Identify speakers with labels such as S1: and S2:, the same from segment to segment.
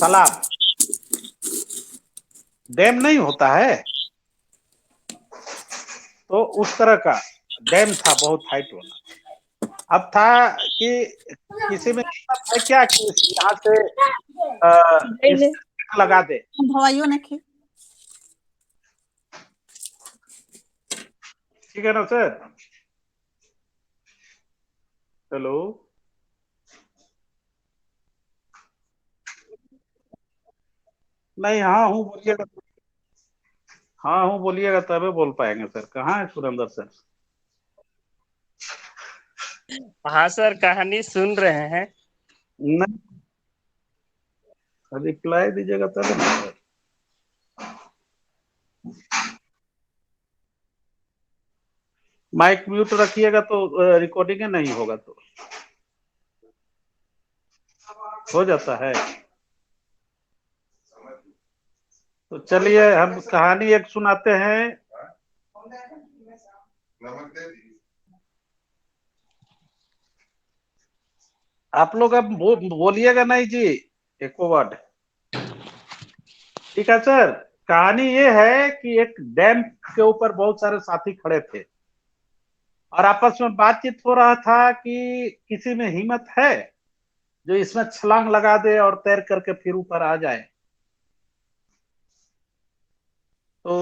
S1: तालाब, डैम नहीं होता है, तो उस तरह का डैम था, बहुत हाइट वाला। अब था कि किसी में हिम्मत है क्या कि यहाँ से इस लगा दे।
S2: भवाइयो ने की।
S1: ठीक है ना सर? हेलो, नहीं, हाँ हूँ बोलिएगा। हाँ हूँ बोलिएगा तबे बोल पाएंगे सर। कहाँ है सुरेंद्र सर?
S3: हाँ सर, कहानी सुन रहे हैं।
S1: नहीं, रिप्लाई दीजिएगा तब ना सर। माइक म्यूट रखिएगा तो रिकॉर्डिंग नहीं होगा, तो हो जाता है। तो चलिए हम कहानी एक सुनाते हैं। आप लोग अब बोलिएगा नहीं जी, एको वर्ड। ठीक है सर। कहानी ये है कि एक डैम के ऊपर बहुत सारे साथी खड़े थे और आपस में बातचीत हो रहा था कि किसी में हिम्मत है जो इसमें छलांग लगा दे और तैर करके फिर ऊपर आ जाए। तो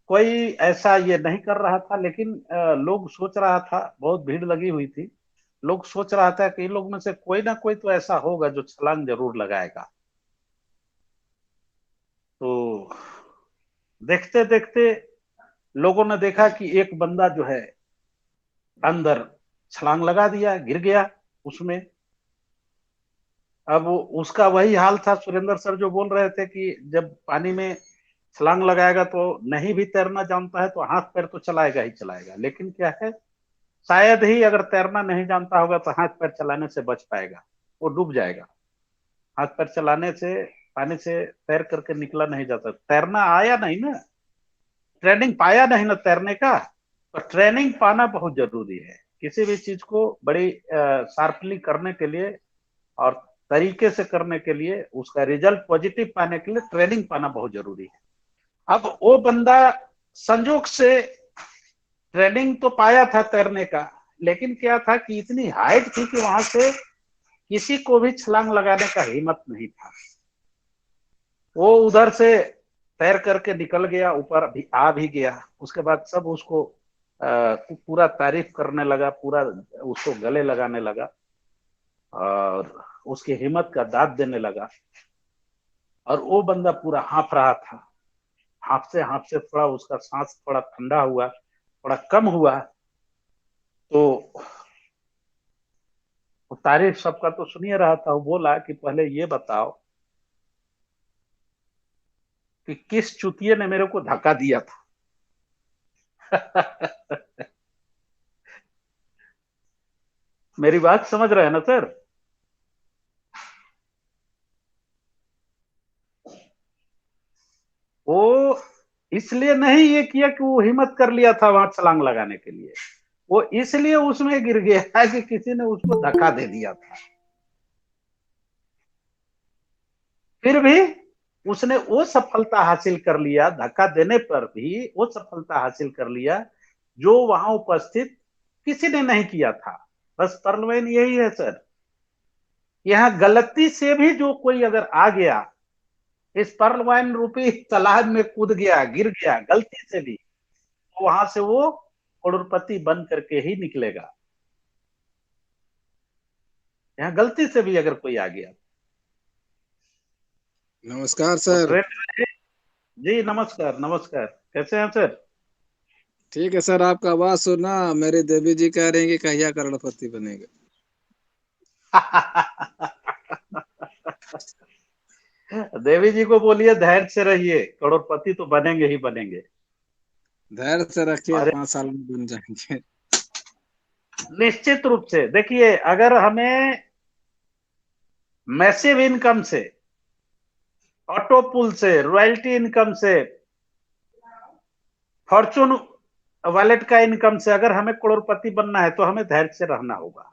S1: कोई ऐसा ये नहीं कर रहा था, लेकिन लोग सोच रहा था, बहुत भीड़ लगी हुई थी। लोग सोच रहा था कि इन लोग में से कोई ना कोई तो ऐसा होगा जो छलांग जरूर लगाएगा। तो देखते देखते लोगों ने देखा कि एक बंदा जो है अंदर छलांग लगा दिया, गिर गया उसमें। अब उसका वही हाल था, सुरेंद्र सर जो बोल रहे थे कि जब पानी में छलांग लगाएगा तो नहीं भी तैरना जानता है तो हाथ पैर तो चलाएगा ही चलाएगा, लेकिन क्या है, शायद ही अगर तैरना नहीं जानता होगा तो हाथ पैर चलाने से बच पाएगा, वो डूब जाएगा। हाथ पैर चलाने से, पानी से तैर करके निकला नहीं जाता। तैरना आया नहीं ना, ट्रेनिंग पाया नहीं ना तैरने का। तो ट्रेनिंग पाना बहुत जरूरी है किसी भी चीज को बड़ी शार्पली करने के लिए और तरीके से करने के लिए, उसका रिजल्ट पॉजिटिव पाने के लिए ट्रेनिंग पाना बहुत जरूरी है। अब वो बंदा संजोग से ट्रेनिंग तो पाया था तैरने का, लेकिन क्या था कि इतनी हाइट थी कि वहां से किसी को भी छलांग लगाने का हिम्मत नहीं था। वो उधर से तैर करके निकल गया, ऊपर भी आ भी गया। उसके बाद सब उसको पूरा तारीफ करने लगा, पूरा उसको गले लगाने लगा और उसकी हिम्मत का दाद देने लगा। और वो बंदा पूरा हाँफ रहा था। हाँफते थोड़ा उसका सांस थोड़ा ठंडा हुआ, थोड़ा कम हुआ। तो वो तारीफ सबका तो सुनिए रहा था। वो बोला कि पहले ये बताओ कि किस चुतिये ने मेरे को धक्का दिया था। मेरी बात समझ रहे हैं ना सर? वो इसलिए नहीं ये किया कि वो हिम्मत कर लिया था वहां छलांग लगाने के लिए, वो इसलिए उसमें गिर गया है कि किसी ने उसको धक्का दे दिया था। फिर भी उसने वो सफलता हासिल कर लिया, धक्का देने पर भी वो सफलता हासिल कर लिया जो वहां उपस्थित किसी ने नहीं किया था। बस परलवैन यही है सर। यहां गलती से भी जो कोई अगर आ गया, इस परलवैन रूपी तालाब में कूद गया, गिर गया गलती से भी, तो वहां से वो करोड़पति बन करके ही निकलेगा। यहाँ गलती से भी अगर कोई आ गया
S4: नमस्कार
S1: तो
S4: सर।
S1: ट्रेन। जी नमस्कार नमस्कार, कैसे हैं सर?
S4: ठीक है सर, आपका आवाज सुना मेरी देवी जी कह रही हैं कि कहिया करोड़पति बनेगा।
S1: देवी जी को बोलिए धैर्य से रहिए, करोड़पति तो बनेंगे ही बनेंगे।
S4: धैर्य से रखिए,
S1: और
S4: 5 साल में बन जाएंगे।
S1: निश्चित रूप से देखिए, अगर हमें मैसिव इनकम से, ऑटो पुल से, रॉयल्टी इनकम से, फॉर्चून वॉलेट का इनकम से अगर हमें करोड़पति बनना है तो हमें धैर्य से रहना होगा।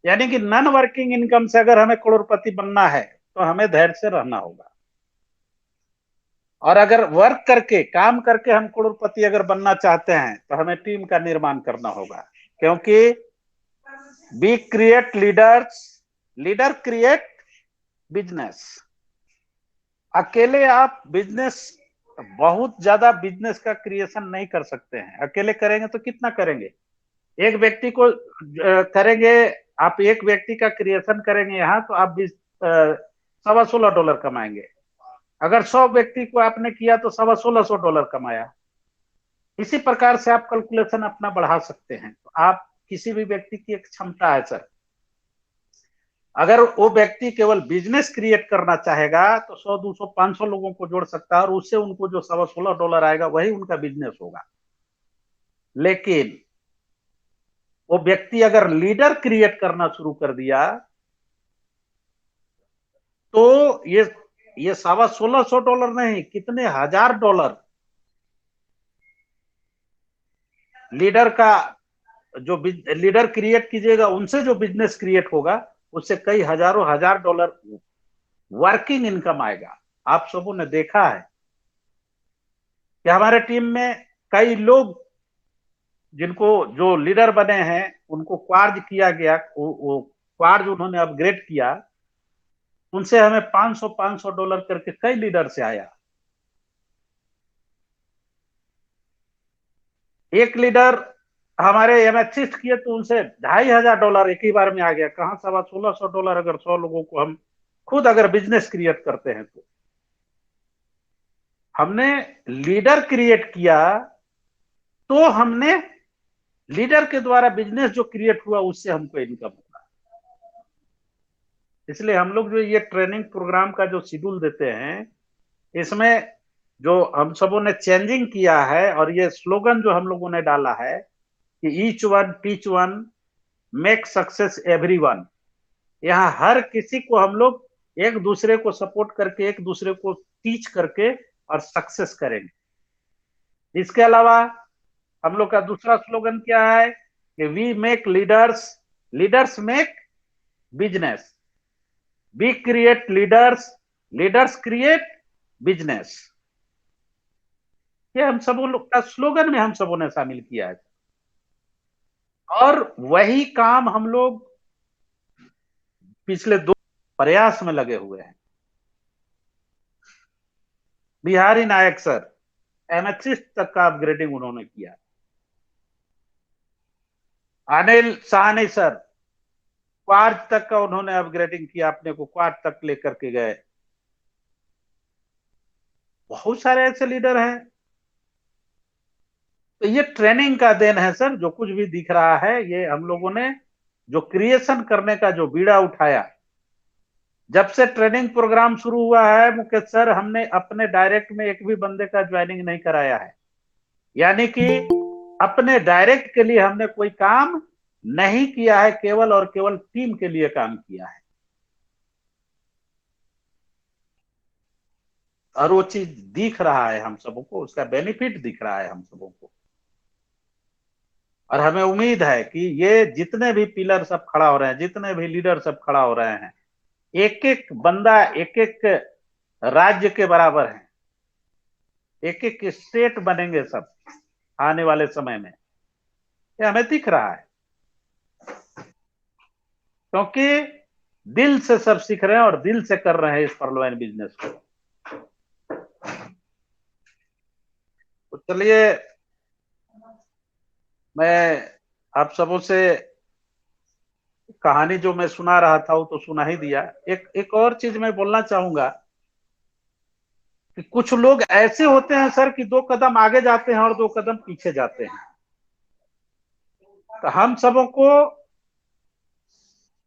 S1: यानी कि नॉन वर्किंग इनकम से अगर हमें करोड़पति बनना है तो हमें धैर्य से रहना होगा, और अगर वर्क करके, काम करके हम करोड़पति अगर बनना चाहते हैं तो हमें टीम का निर्माण करना होगा, क्योंकि we create leaders, leader create business. अकेले आप बिजनेस, बहुत ज्यादा बिजनेस का क्रिएशन नहीं कर सकते हैं। अकेले करेंगे तो कितना करेंगे, एक व्यक्ति को करेंगे, आप एक व्यक्ति का क्रिएशन करेंगे यहाँ तो आप $16.25 कमाएंगे। अगर 100 व्यक्ति को आपने किया तो $16.25 कमाया। इसी प्रकार से आप कैलकुलेशन अपना बढ़ा सकते हैं। तो आप किसी भी व्यक्ति की एक क्षमता है सर, अगर वो व्यक्ति केवल बिजनेस क्रिएट करना चाहेगा तो 100, 200, 500 लोगों को जोड़ सकता है और उससे उनको जो $16.25 आएगा वही उनका बिजनेस होगा। लेकिन वो व्यक्ति अगर लीडर क्रिएट करना शुरू कर दिया तो ये $1650 नहीं, कितने $1000 लीडर का, जो लीडर क्रिएट कीजिएगा उनसे जो बिजनेस क्रिएट होगा उससे कई हजारों हजार डॉलर वर्किंग इनकम आएगा। आप सबों ने देखा है कि हमारे टीम में कई लोग जिनको, जो लीडर बने हैं उनको क्वार्ज किया गया, वो क्वार्ज उन्होंने अपग्रेड किया, उनसे हमें $500 करके कई लीडर से आया। एक लीडर हमारे एमएथिस्ट किए तो उनसे $2500 एक ही बार में आ गया। कहां $1650, अगर 100 लोगों को हम खुद अगर बिजनेस क्रिएट करते हैं तो हमने लीडर क्रिएट किया, तो हमने लीडर के द्वारा बिजनेस जो क्रिएट हुआ उससे हमको इनकम होगा। इसलिए हम लोग जो ये ट्रेनिंग प्रोग्राम का जो शेड्यूल देते हैं, इसमें जो हम सबों ने चेंजिंग किया है और ये स्लोगन जो हम लोगों ने डाला है कि each one teach one make success everyone, यहाँ हर किसी को हम लोग एक दूसरे को सपोर्ट करके, एक दूसरे को टीच करके और सक्सेस करेंगे। इसके अलावा हम लोग का दूसरा स्लोगन क्या है कि we make leaders, leaders make business, we create leaders, leaders create business. ये हम सब लोग का स्लोगन में हम सबों ने शामिल किया है, और वही काम हम लोग पिछले 2 प्रयास में लगे हुए हैं। बिहारी नायक सर एमएथिस्ट तक का अपग्रेडिंग उन्होंने किया। अनिल साहनी सर क्वार्ज तक का उन्होंने अपग्रेडिंग किया, अपने को क्वार्ज तक लेकर के गए। बहुत सारे ऐसे लीडर हैं। तो ये ट्रेनिंग का देन है सर। जो कुछ भी दिख रहा है ये हम लोगों ने जो क्रिएशन करने का जो बीड़ा उठाया, जब से ट्रेनिंग प्रोग्राम शुरू हुआ है मुकेश सर, हमने अपने डायरेक्ट में एक भी बंदे का ज्वाइनिंग नहीं कराया है। यानी कि अपने डायरेक्ट के लिए हमने कोई काम नहीं किया है, केवल और केवल टीम के लिए काम किया है। और वो चीज दिख रहा है हम सबों को, उसका बेनिफिट दिख रहा है हम सबों को। और हमें उम्मीद है कि ये जितने भी पिलर सब खड़ा हो रहे हैं, जितने भी लीडर सब खड़ा हो रहे हैं, एक एक बंदा एक एक राज्य के बराबर है, एक एक स्टेट बनेंगे सब आने वाले समय में। ये हमें दिख रहा है, क्योंकि दिल से सब सीख रहे हैं और दिल से कर रहे हैं इस परलवाइन बिजनेस को। तो चलिए, मैं आप सबों से कहानी जो मैं सुना रहा था वो तो सुना ही दिया। एक और चीज मैं बोलना चाहूंगा कि कुछ लोग ऐसे होते हैं सर कि 2 कदम आगे जाते हैं और 2 कदम पीछे जाते हैं। तो हम सबों को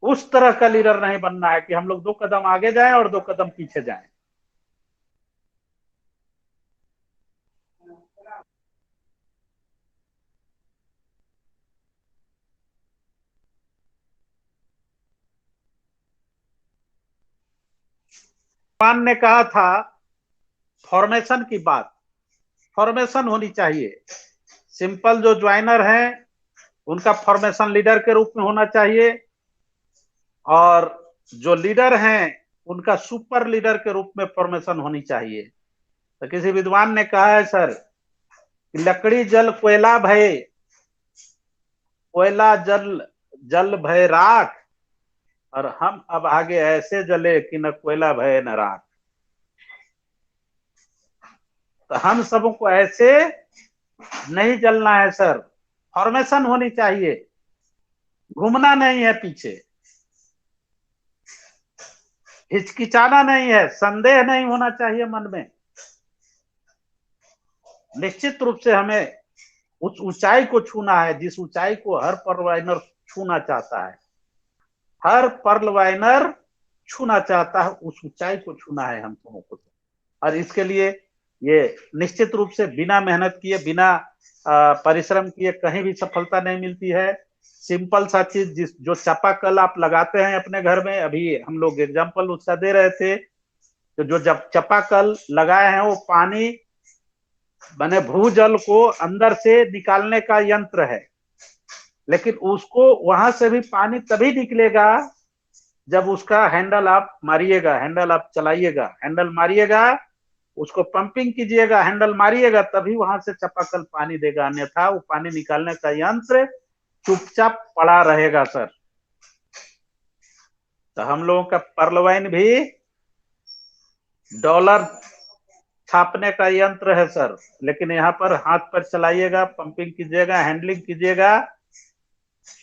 S1: उस तरह का लीडर नहीं बनना है कि हम लोग 2 कदम आगे जाएं और 2 कदम पीछे जाएं। मान ने कहा था फॉर्मेशन की बात, फॉर्मेशन होनी चाहिए। सिंपल जो ज्वाइनर हैं उनका फॉर्मेशन लीडर के रूप में होना चाहिए, और जो लीडर हैं उनका सुपर लीडर के रूप में फॉर्मेशन होनी चाहिए। तो किसी विद्वान ने कहा है सर कि लकड़ी जल कोयला भय, कोयला जल जल भय राख, और हम अब आगे ऐसे जले कि न कोयला भय न राख। तो हम सबको ऐसे नहीं जलना है सर, फॉर्मेशन होनी चाहिए, घूमना नहीं है पीछे, हिचकिचाना नहीं है, संदेह नहीं होना चाहिए मन में। निश्चित रूप से हमें उस ऊंचाई को छूना है जिस ऊंचाई को हर पर्लवाइनर छूना चाहता है। हर पर्लवाइनर छूना चाहता है, उस ऊंचाई को छूना है हम सबको। और इसके लिए ये निश्चित रूप से बिना मेहनत किए, बिना परिश्रम किए कहीं भी सफलता नहीं मिलती है। सिंपल सा चीज, जिस जो चापाकल आप लगाते हैं अपने घर में, अभी हम लोग एग्जांपल उसका दे रहे थे, तो जो जब चापाकल लगाए हैं वो पानी बने भूजल को अंदर से निकालने का यंत्र है, लेकिन उसको वहां से भी पानी तभी निकलेगा जब उसका हैंडल आप मारिएगा, हैंडल आप चलाइएगा, हैंडल मारिएगा, उसको पंपिंग कीजिएगा, हैंडल मारिएगा, तभी वहां से चापाकल पानी देगा, अन्यथा वो पानी निकालने का यंत्र चुपचाप पड़ा रहेगा सर। तो हम लोगों का पर्लवाइन भी डॉलर छापने का यंत्र है सर, लेकिन यहाँ पर हाथ पर चलाइएगा, पंपिंग कीजिएगा, हैंडलिंग कीजिएगा,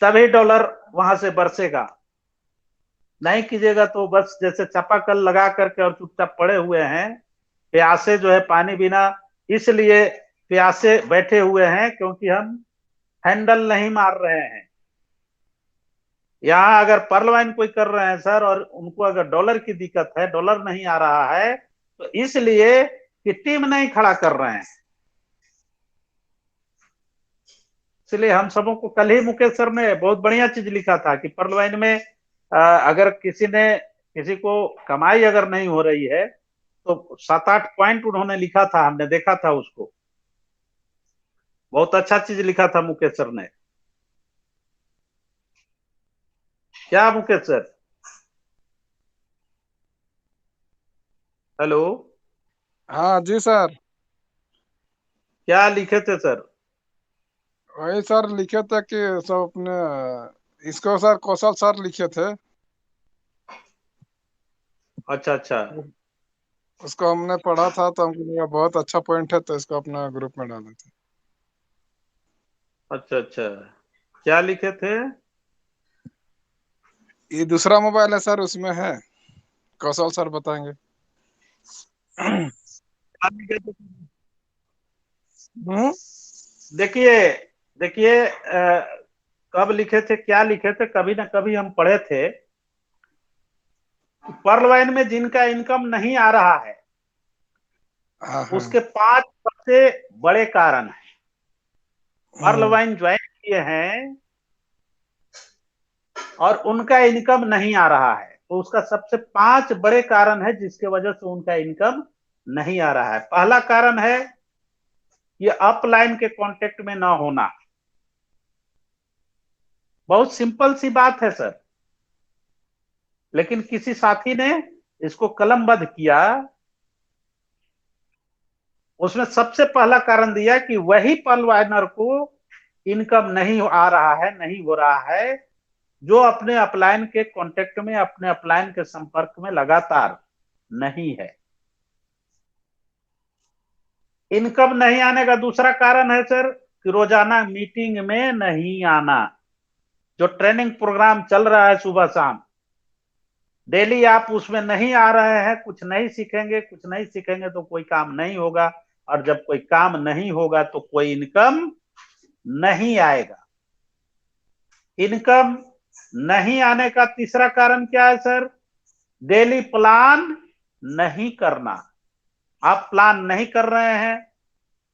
S1: तभी डॉलर वहां से बरसेगा। नहीं कीजिएगा तो बस जैसे चापाकल लगा करके और चुपचाप पड़े हुए हैं, प्यासे जो है पानी बिना इसलिए प्यासे बैठे हुए हैं क्योंकि हम हैंडल नहीं मार रहे हैं। यहाँ अगर पर्लवाइन कोई कर रहे हैं सर और उनको अगर डॉलर की दिक्कत है, डॉलर नहीं आ रहा है, तो इसलिए कि टीम नहीं खड़ा कर रहे हैं। इसलिए हम सबों को, कल ही मुकेश सर ने बहुत बढ़िया चीज लिखा था कि पर्लवाइन में अगर किसी को कमाई अगर नहीं हो रही है तो 7-8 पॉइंट उन्होंने लिखा था, हमने देखा था उसको, बहुत अच्छा चीज लिखा था मुकेश सर ने। क्या मुकेश सर? हेलो,
S2: हाँ जी सर।
S1: क्या लिखे थे सर?
S2: वही सर लिखे थे कि सब अपने इसको सर कौशल सर लिखे थे।
S1: अच्छा अच्छा।
S2: उसको हमने पढ़ा था तो हमको लगा बहुत अच्छा पॉइंट है, तो इसको अपना ग्रुप में डाले थे।
S1: अच्छा अच्छा, क्या लिखे थे?
S2: ये दूसरा मोबाइल है सर, उसमें है, कौशल सर बताएंगे।
S1: क्या लिखे थे?
S2: हम्म।
S1: देखिए देखिए, कब लिखे थे, क्या लिखे थे, कभी ना कभी हम पढ़े थे। पर्लवाइन में जिनका इनकम नहीं आ रहा है
S2: हाँ हाँ।
S1: उसके 5 सबसे बड़े कारण हैं। पर्लवाइन ज्वाइन किए हैं और उनका इनकम नहीं आ रहा है, तो उसका सबसे 5 बड़े कारण है जिसके वजह से उनका इनकम नहीं आ रहा है। पहला कारण है ये अपलाइन के कांटेक्ट में ना होना। बहुत सिंपल सी बात है सर, लेकिन किसी साथी ने इसको कलमबद्ध किया। उसमें सबसे पहला कारण दिया कि वही पर्लवाइनर को इनकम नहीं आ रहा है, नहीं हो रहा है, जो अपने अपलाइन के कांटेक्ट में, अपने अपलाइन के संपर्क में लगातार नहीं है। इनकम नहीं आने का दूसरा कारण है सर कि रोजाना मीटिंग में नहीं आना। जो ट्रेनिंग प्रोग्राम चल रहा है सुबह शाम, डेली आप उसमें नहीं आ रहे हैं, कुछ नहीं सीखेंगे, कुछ नहीं सीखेंगे तो कोई काम नहीं होगा, और जब कोई काम नहीं होगा तो कोई इनकम नहीं आएगा। इनकम नहीं आने का तीसरा कारण क्या है सर? डेली प्लान नहीं करना। आप प्लान नहीं कर रहे हैं,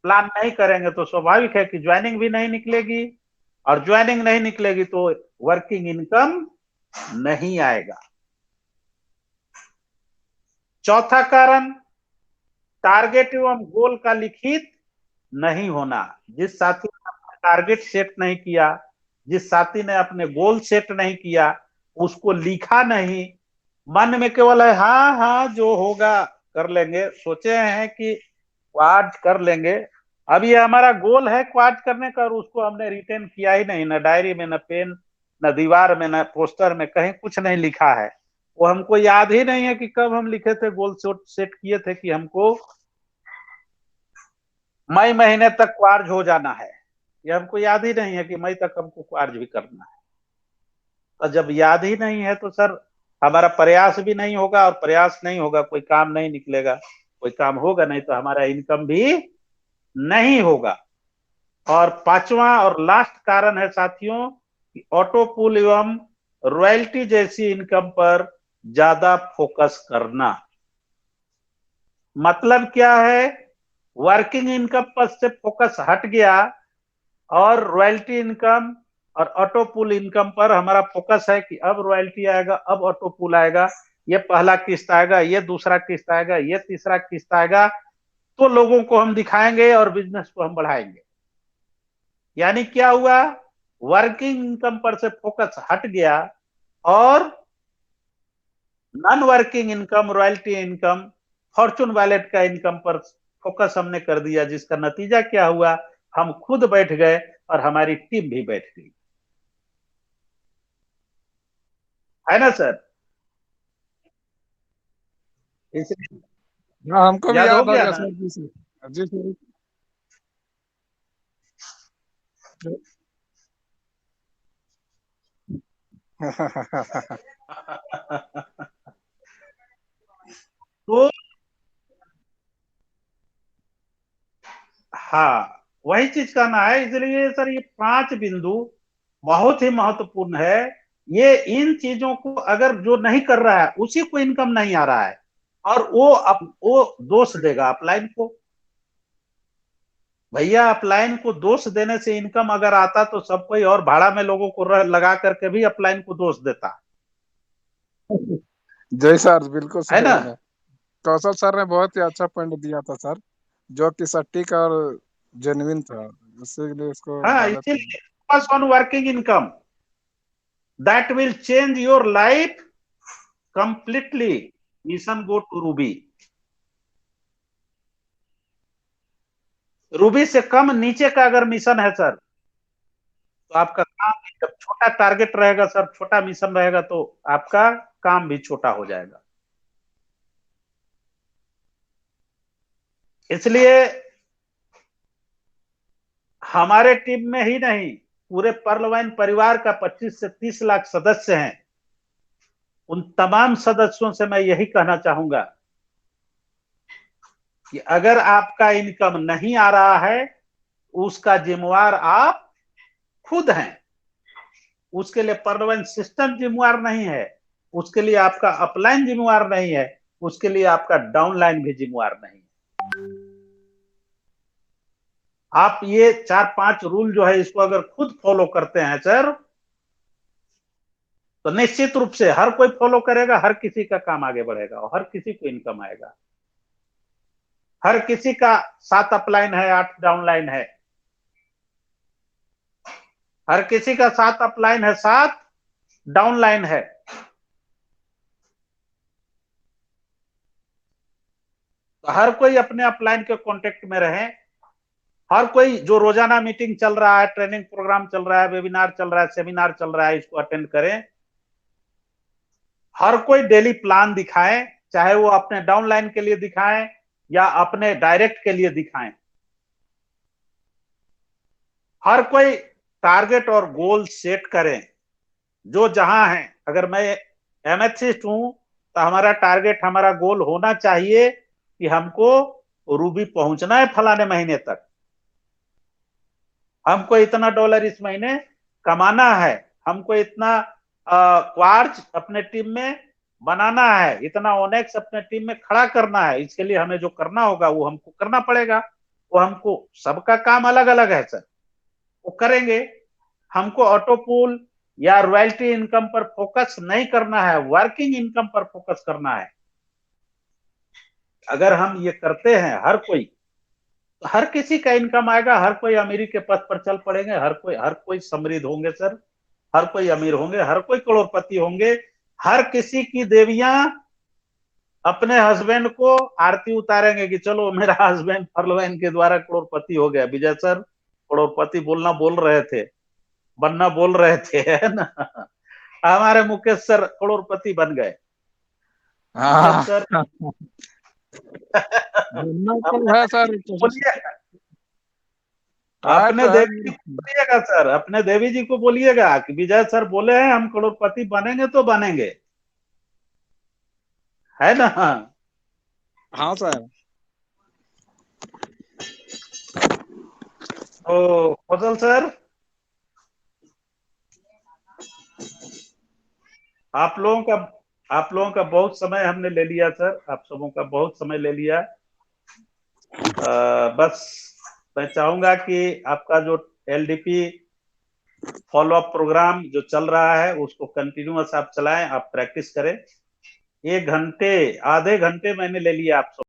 S1: प्लान नहीं करेंगे तो स्वाभाविक है कि ज्वाइनिंग भी नहीं निकलेगी, और ज्वाइनिंग नहीं निकलेगी तो वर्किंग इनकम नहीं आएगा। चौथा कारण, टारगेट एवं गोल का लिखित नहीं होना। जिस साथी ने अपना टारगेट सेट नहीं किया, जिस साथी ने अपने गोल सेट नहीं किया, उसको लिखा नहीं, मन में केवल है हाँ हाँ जो होगा कर लेंगे, सोचे हैं कि क्वाड कर लेंगे। अब ये हमारा गोल है क्वाड करने का, और उसको हमने रिटेन किया ही नहीं, न डायरी में, न पेन, न दीवार में, न पोस्टर में, कहीं कुछ नहीं लिखा है। वो हमको याद ही नहीं है कि कब हम लिखे थे, गोल सेट किए थे कि हमको मई महीने तक क्वार्ज हो जाना है। ये हमको याद ही नहीं है कि मई तक हमको क्वार्ज भी करना है। तो जब याद ही नहीं है तो सर हमारा प्रयास भी नहीं होगा, और प्रयास नहीं होगा कोई काम नहीं निकलेगा, कोई काम होगा नहीं तो हमारा इनकम भी नहीं होगा। और पांचवा और लास्ट कारण है साथियों कि ऑटो पूल एवं रॉयल्टी जैसी इनकम पर ज्यादा फोकस करना। मतलब क्या है, वर्किंग इनकम पर से फोकस हट गया और रॉयल्टी इनकम और ऑटो पूल इनकम पर हमारा फोकस है कि अब रॉयल्टी आएगा, अब ऑटो पूल आएगा, ये पहला किस्त आएगा, ये दूसरा किस्त आएगा, ये तीसरा किस्त आएगा, तो लोगों को हम दिखाएंगे और बिजनेस को हम बढ़ाएंगे। यानी क्या हुआ, वर्किंग इनकम पर से फोकस हट गया और non working income, royalty income, Fortune wallet का इनकम पर फोकस हमने कर दिया, जिसका नतीजा क्या हुआ, हम खुद बैठ गए और हमारी टीम भी बैठ गई, है ना सर? इसलिए
S2: हाँ, हमको भी
S1: याद हो
S2: याद आ
S1: गया
S2: गया
S1: ना?
S2: सर जी से। जी सर।
S1: तो हाँ, वही चीज करना है। इसलिए सर ये 5 बिंदु बहुत ही महत्वपूर्ण है। ये इन चीजों को अगर जो नहीं कर रहा है उसी को इनकम नहीं आ रहा है, और वो दोष देगा अपलाइन को। भैया अपलाइन को दोष देने से इनकम अगर आता तो सब कोई और भाड़ा में लोगों को लगा करके भी अपलाइन को दोष देता,
S2: जय सर, बिल्कुल
S1: है ना?
S2: सही में। कौशल सर ने बहुत ही अच्छा पॉइंट दिया था सर, जो कि सटीक और जेन्युइन था, इसीलिए इसको
S1: हाँ,
S2: डाला था।
S1: इसीलिए focus on working income, that will change your life completely. Mission go to Ruby. Ruby से कम नीचे का अगर मिशन है सर, तो आपका काम भी, जब छोटा टारगेट रहेगा सर, छोटा मिशन रहेगा, तो आपका काम भी छोटा हो जाएगा। इसलिए हमारे टीम में ही नहीं, पूरे पर्लवाइन परिवार का 25 से 30 लाख सदस्य हैं। उन तमाम सदस्यों से मैं यही कहना चाहूंगा कि अगर आपका इनकम नहीं आ रहा है, उसका जिम्मेवार आप खुद हैं। उसके लिए पर्लवाइन सिस्टम जिम्मेवार नहीं है, उसके लिए आपका अपलाइन जिम्मेवार नहीं है, उसके लिए आपका डाउनलाइन भी जिम्मेवार नहीं है। आप ये 4-5 रूल जो है इसको अगर खुद फॉलो करते हैं सर, तो निश्चित रूप से हर कोई फॉलो करेगा, हर किसी का काम आगे बढ़ेगा और हर किसी को इनकम आएगा। हर किसी का 7 अपलाइन है, 8 डाउनलाइन है, हर किसी का 7 अपलाइन है, 7 डाउनलाइन है। तो हर कोई अपने अपलाइन के कांटेक्ट में रहे। हर कोई जो रोजाना मीटिंग चल रहा है, ट्रेनिंग प्रोग्राम चल रहा है, वेबिनार चल रहा है, सेमिनार चल रहा है, इसको अटेंड करें। हर कोई डेली प्लान दिखाएं, चाहे वो अपने डाउनलाइन के लिए दिखाएं या अपने डायरेक्ट के लिए दिखाएं। हर कोई टारगेट और गोल सेट करें, जो जहां है। अगर मैं एमएथिस्ट हूं तो हमारा टारगेट, हमारा गोल होना चाहिए कि हमको रूबी पहुंचना है फलाने महीने तक, हमको इतना डॉलर इस महीने कमाना है, हमको इतना क्वार्ज अपने टीम में बनाना है, इतना ओनेक्स अपने टीम में खड़ा करना है। इसके लिए हमें जो करना होगा वो हमको करना पड़ेगा। वो हमको, सबका काम अलग अलग है सर, वो करेंगे। हमको ऑटो पूल या रॉयल्टी इनकम पर फोकस नहीं करना है, वर्किंग इनकम पर फोकस करना है। अगर हम ये करते हैं हर कोई, तो हर किसी का इनकम आएगा, हर कोई अमीरी के पथ पर चल पड़ेंगे, हर कोई समृद्ध होंगे सर। हर कोई अमीर होंगे, हर कोई करोड़पति होंगे, हर किसी की देवियां अपने हस्बैंड को आरती उतारेंगे कि चलो मेरा हस्बैंड फर्लवैन के द्वारा करोड़पति हो गया। विजय सर करोड़पति बोलना बोल रहे थे, बनना बोल रहे थे, है ना। हमारे मुकेश सर करोड़पति बन गए।
S2: हाँ
S1: सर
S2: बनना तो है सर,
S1: बोलिए,
S2: ट्राई
S1: अपने
S2: तो है।
S1: देवी जी को बोलिएगा सर, अपने देवी जी को बोलिएगा कि विजय सर बोले हैं हम करोड़पति बनेंगे तो बनेंगे, है ना।
S4: हाँ सर।
S1: तो फजल सर, आप लोगों का बहुत समय हमने ले लिया सर, आप सबों का बहुत समय ले लिया। बस मैं चाहूंगा कि आपका जो एलडीपी फॉलो अप प्रोग्राम जो चल रहा है उसको कंटिन्यूअस आप चलाएं, आप प्रैक्टिस करें। 1 घंटे आधे घंटे मैंने ले लिया आप सब